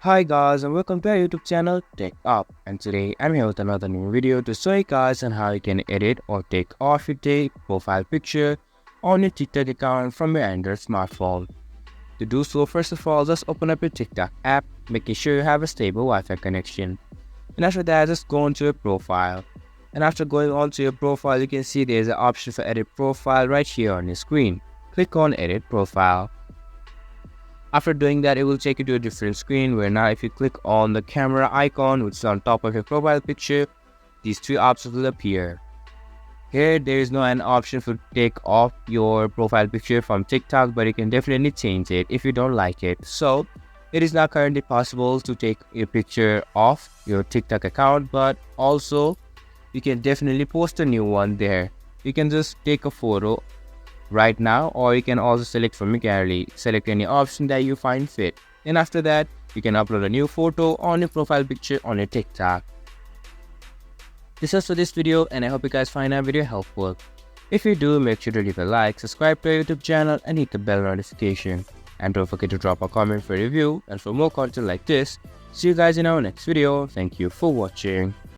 Hi guys and welcome to our YouTube channel TechUp, and today I'm here with another new video to show you guys on how you can edit or take off your profile picture on your TikTok account from your Android smartphone. To do so, first of all, just open up your TikTok app, making sure you have a stable Wi-Fi connection. And after that, just go into your profile. And after going onto your profile, you can see there's an option for edit profile right here on your screen. Click on edit profile. After doing that, it will take you to a different screen where now if you click on the camera icon which is on top of your profile picture, these three options will appear. Here there is no an option for take off your profile picture from TikTok, but you can definitely change it if you don't like it. So it is not currently possible to take a picture off your TikTok account, but also you can definitely post a new one there. You can just take a photo right now, or you can also select from your gallery. Select any option that you find fit, and after that you can upload a new photo on your profile picture on your TikTok. This is for this video, and I hope you guys find our video helpful. If you do, make sure to leave a like, subscribe to our YouTube channel and hit the bell notification, and don't forget to drop a comment for review and for more content like this. See you guys in our next video. Thank you for watching.